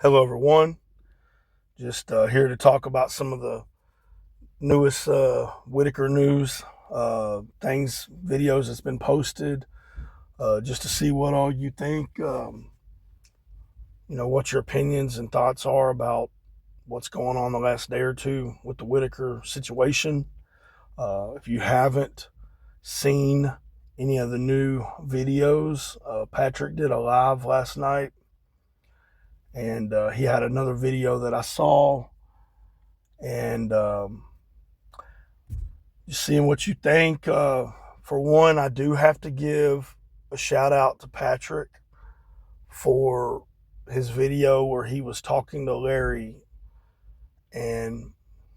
Hello, everyone. Just here to talk about some of the newest Whittaker news, videos that's been posted, just to see what all you think. What your opinions and thoughts are about what's going on the last day or two with the Whittaker situation. If you haven't seen any of the new videos, Patrick did a live last night, and he had another video that I saw, and just seeing what you think. For one, I do have to give a shout out to Patrick for his video where he was talking to Larry and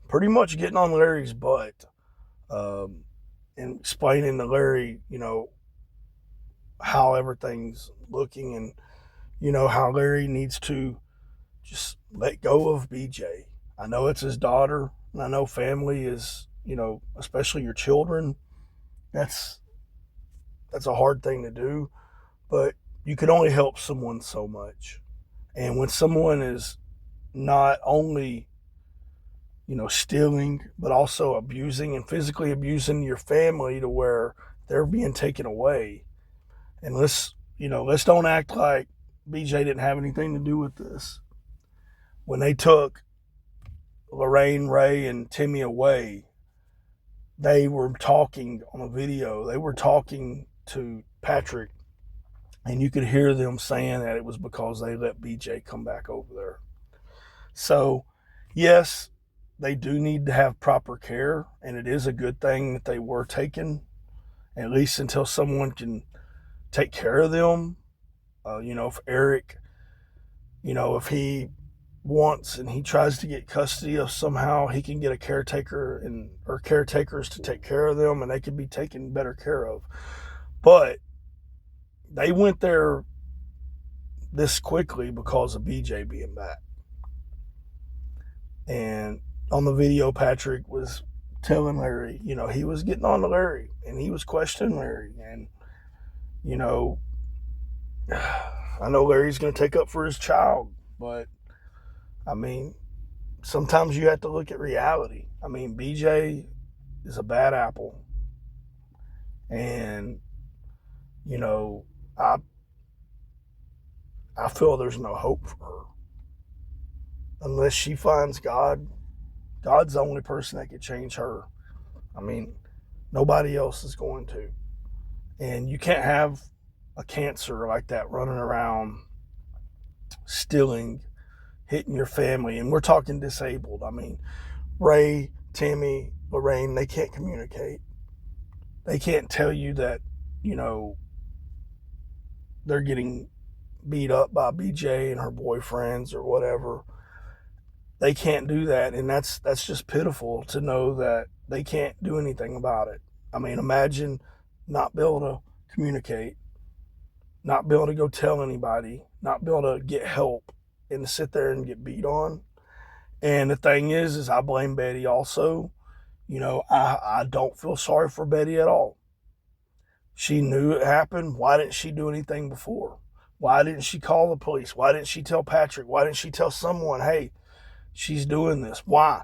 pretty much getting on Larry's butt, um, and explaining to Larry, how everything's looking, and how Larry needs to just let go of BJ. I know it's his daughter, and I know family is, especially your children. That's that's a hard thing to do, but you can only help someone so much. And when someone is not only, stealing, but also abusing and physically abusing your family to where they're being taken away. And let's don't act like BJ didn't have anything to do with this. When they took Lorraine, Ray, and Timmy away, they were talking on a video. They were talking to Patrick, and you could hear them saying that it was because they let BJ come back over there. So, yes, they do need to have proper care, and it is a good thing that they were taken, at least until someone can take care of them. If Eric, if he wants and he tries to get custody of somehow, he can get a caretaker and or caretakers to take care of them, and they can be taken better care of. But they went there this quickly because of BJ being back. And on the video, Patrick was telling Larry, he was getting on to Larry and he was questioning Larry. And, you know, I know Larry's going to take up for his child, but I mean, sometimes you have to look at reality. I mean, BJ is a bad apple. And, you know, I I feel there's no hope for her unless she finds God. God's the only person that could change her. I mean, nobody else is going to. And you can't have a cancer like that running around stealing, hitting your family. And we're talking disabled. I mean, Ray, Tammy, Lorraine, they can't communicate. They can't tell you that, you know, they're getting beat up by BJ and her boyfriends or whatever. They can't do that, and that's just pitiful to know that they can't do anything about it. I mean, imagine not being able to communicate, not being able to go tell anybody, not being able to get help, and to sit there and get beat on. And the thing is I blame Betty also. I don't feel sorry for Betty at all. She knew it happened. Why didn't she do anything before? Why didn't she call the police? Why didn't she tell Patrick? Why didn't she tell someone, hey, she's doing this? Why?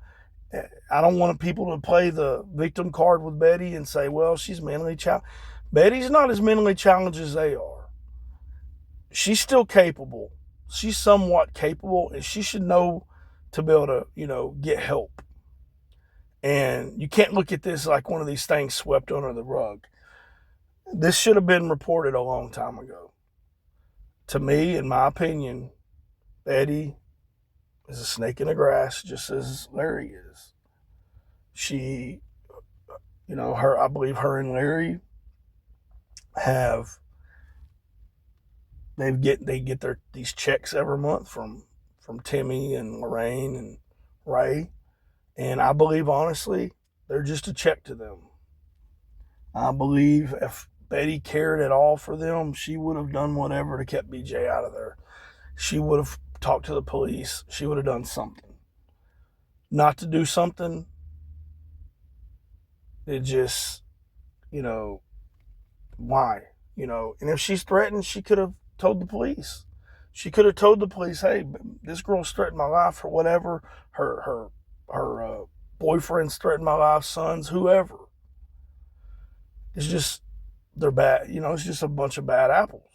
I don't want people to play the victim card with Betty and say, well, she's mentally challenged. Betty's not as mentally challenged as they are. She's still capable. She's somewhat capable, and she should know to be able to, get help. And you can't look at this like one of these things swept under the rug. This should have been reported a long time ago. To me, in my opinion, Betty is a snake in the grass, just as Larry is. She, I believe her and Larry have they get their these checks every month from Timmy and Lorraine and Ray, and I believe honestly they're just a check to them. I believe if Betty cared at all for them, she would have done whatever to keep BJ out of there. She would have talked to the police. She would have done something. Not to do something, it just, you know, why? And if she's threatened, she could have told the police. She could have told the police, "Hey, this girl's threatened my life or whatever. Her boyfriend's threatened my life, sons, whoever." It's just they're bad. It's just a bunch of bad apples.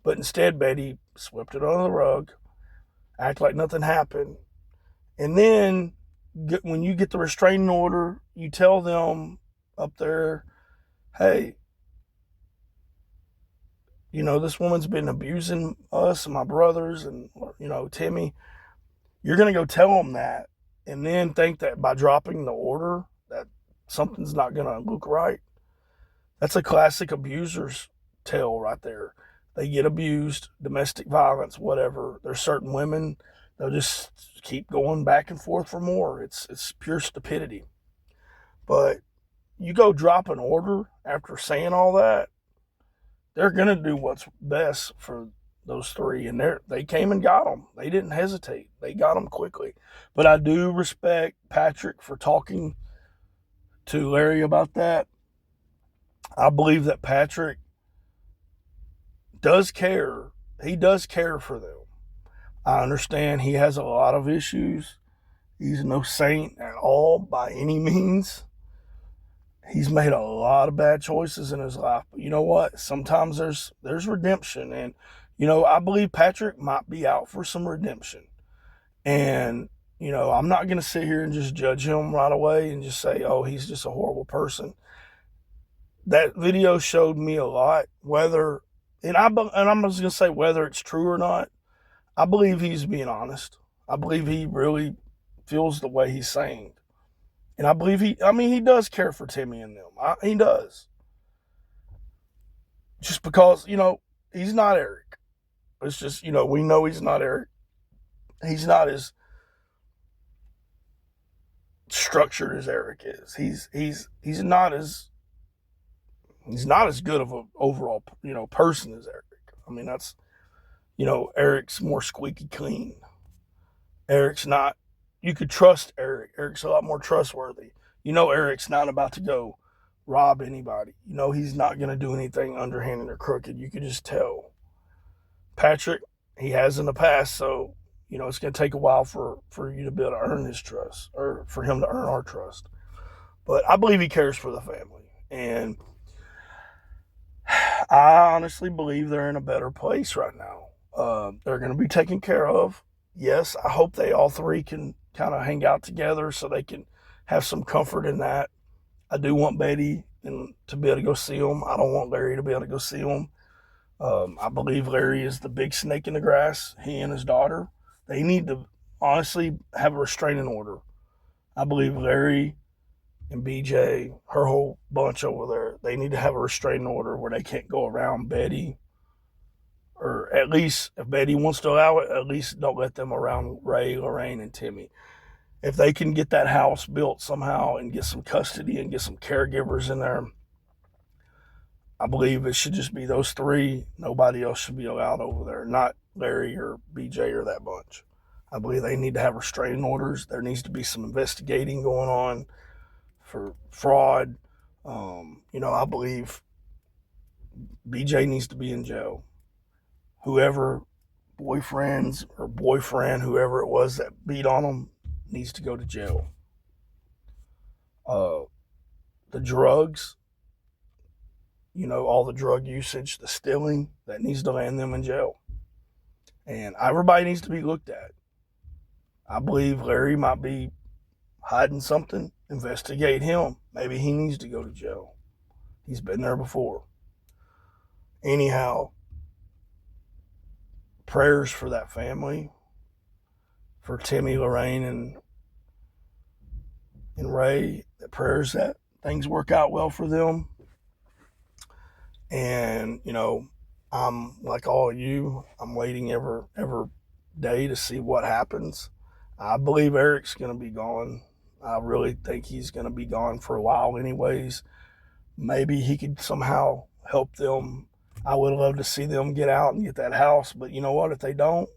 But instead, Betty swept it under the rug, act like nothing happened, and then when you get the restraining order, you tell them up there, "Hey, this woman's been abusing us and my brothers and, Timmy." You're going to go tell them that and then think that by dropping the order that something's not going to look right. That's a classic abuser's tale right there. They get abused, domestic violence, whatever. There's certain women, they'll just keep going back and forth for more. It's pure stupidity. But you go drop an order after saying all that, they're going to do what's best for those three. And they came and got them. They didn't hesitate. They got them quickly. But I do respect Patrick for talking to Larry about that. I believe that Patrick does care. He does care for them. I understand he has a lot of issues. He's no saint at all by any means. He's made a lot of bad choices in his life. But you know what? Sometimes there's redemption. And, I believe Patrick might be out for some redemption. And, I'm not going to sit here and just judge him right away and just say, oh, he's just a horrible person. That video showed me a lot, and I'm just going to say whether it's true or not, I believe he's being honest. I believe he really feels the way he's saying. And I believe he does care for Timmy and them. He does. Just because, he's not Eric. It's just, we know he's not Eric. He's not as structured as Eric is. He's not as good of an overall, person as Eric. That's, Eric's more squeaky clean. Eric's not, you could trust Eric. Eric's a lot more trustworthy. Eric's not about to go rob anybody. He's not going to do anything underhanded or crooked. You could just tell. Patrick, he has in the past, so, it's going to take a while for you to be able to earn his trust, or for him to earn our trust. But I believe he cares for the family. And I honestly believe they're in a better place right now. They're going to be taken care of. Yes, I hope they all three can kind of hang out together so they can have some comfort in that. I do want Betty to be able to go see them. I don't want Larry to be able to go see them. I believe Larry is the big snake in the grass. He and his daughter, they need to honestly have a restraining order. I believe Larry and BJ, her whole bunch over there, they need to have a restraining order where they can't go around Betty. Or at least, if Betty wants to allow it, at least don't let them around Ray, Lorraine, and Timmy. If they can get that house built somehow and get some custody and get some caregivers in there, I believe it should just be those three. Nobody else should be allowed over there, not Larry or BJ or that bunch. I believe they need to have restraining orders. There needs to be some investigating going on for fraud. I believe BJ needs to be in jail. Whoever, boyfriends or boyfriend, whoever it was that beat on him, needs to go to jail. The drugs, all the drug usage, the stealing, that needs to land them in jail. And everybody needs to be looked at. I believe Larry might be hiding something. Investigate him. Maybe he needs to go to jail. He's been there before. Anyhow, prayers for that family, for Timmy, Lorraine, and Ray. The prayers that things work out well for them. And, I'm like all of you. I'm waiting every day to see what happens. I believe Eric's going to be gone. I really think he's going to be gone for a while anyways. Maybe he could somehow help them. I would love to see them get out and get that house. But you know what? If they don't,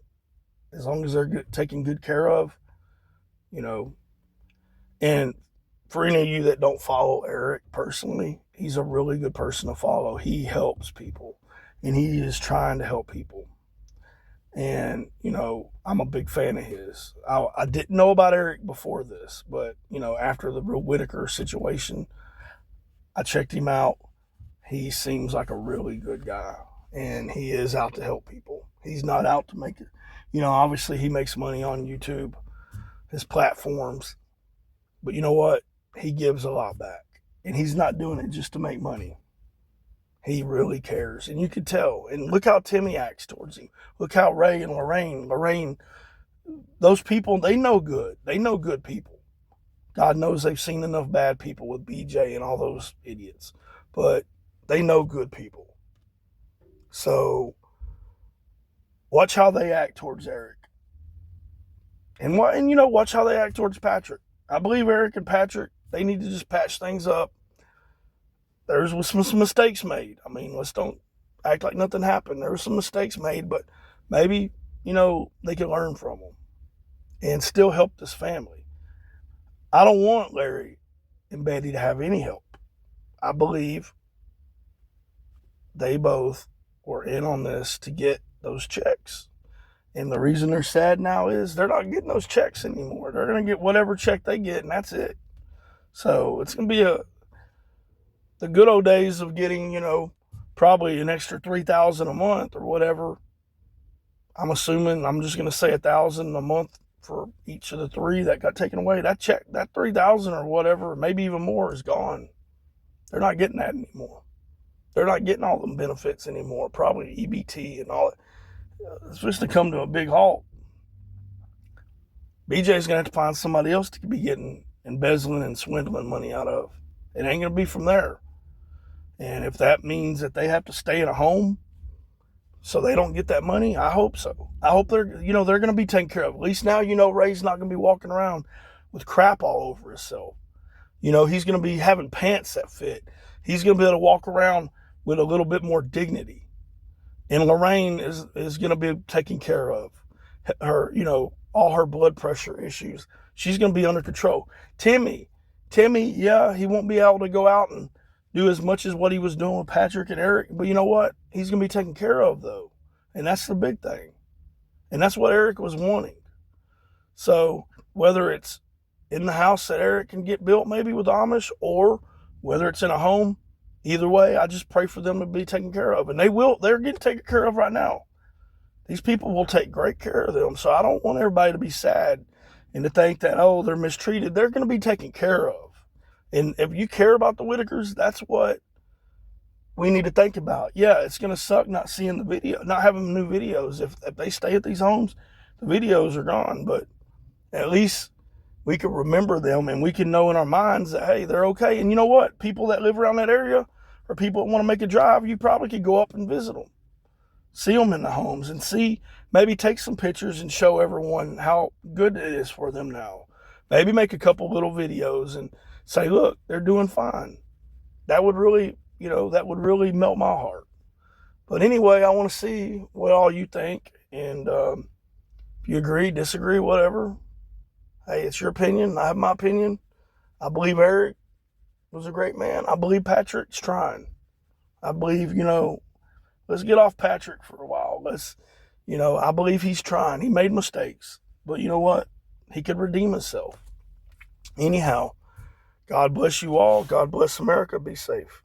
as long as they're taken good care of, and for any of you that don't follow Eric personally, he's a really good person to follow. He helps people, and he is trying to help people. And, I'm a big fan of his. I didn't know about Eric before this, but, after the Whittaker situation, I checked him out. He seems like a really good guy, and he is out to help people. He's not out to make it. Obviously he makes money on YouTube, his platforms, but you know what? He gives a lot back, and he's not doing it just to make money. He really cares, and you could tell. And look how Timmy acts towards him. Look how Ray and Lorraine, those people, they know good. They know good people. God knows they've seen enough bad people with BJ and all those idiots, but they know good people. So watch how they act towards Eric, and watch how they act towards Patrick. I believe Eric and Patrick, they need to just patch things up. There's some mistakes made. I mean, let's don't act like nothing happened. There were some mistakes made, but maybe, they can learn from them and still help this family. I don't want Larry and Betty to have any help. I believe they both were in on this to get those checks. And the reason they're sad now is they're not getting those checks anymore. They're going to get whatever check they get, and that's it. So it's going to be the good old days of getting, probably an extra $3,000 a month or whatever. I'm assuming, I'm just going to say $1,000 a month for each of the three that got taken away. That check, that $3,000 or whatever, maybe even more, is gone. They're not getting that anymore. They're not getting all the benefits anymore. Probably EBT and all that. It's supposed to come to a big halt. BJ's going to have to find somebody else to be getting embezzling and swindling money out of. It ain't going to be from there. And if that means that they have to stay in a home so they don't get that money, I hope so. I hope they're going to be taken care of. At least now, Ray's not going to be walking around with crap all over himself. He's going to be having pants that fit. He's going to be able to walk around with a little bit more dignity. And Lorraine is going to be taken care of. Her, all her blood pressure issues, she's going to be under control. Timmy, yeah, he won't be able to go out and do as much as what he was doing with Patrick and Eric, but you know what? He's going to be taken care of, though. And that's the big thing. And that's what Eric was wanting. So whether it's in the house that Eric can get built maybe with Amish, or whether it's in a home, either way, I just pray for them to be taken care of. And they're getting taken care of right now. These people will take great care of them. So I don't want everybody to be sad and to think that, they're mistreated. They're going to be taken care of. And if you care about the Whittakers, that's what we need to think about. Yeah, it's going to suck not seeing the video, not having new videos. If they stay at these homes, the videos are gone. But at least we can remember them, and we can know in our minds that, hey, they're okay. And you know what? People that live around that area, or people that want to make a drive, you probably could go up and visit them. See them in the homes and maybe take some pictures and show everyone how good it is for them now. Maybe make a couple little videos and say, look, they're doing fine. That would really, melt my heart. But anyway, I want to see what all you think. And if you agree, disagree, whatever, hey, it's your opinion. I have my opinion. I believe Eric was a great man. I believe Patrick's trying. I believe, let's get off Patrick for a while. I believe he's trying. He made mistakes. But you know what? He could redeem himself. Anyhow, God bless you all. God bless America. Be safe.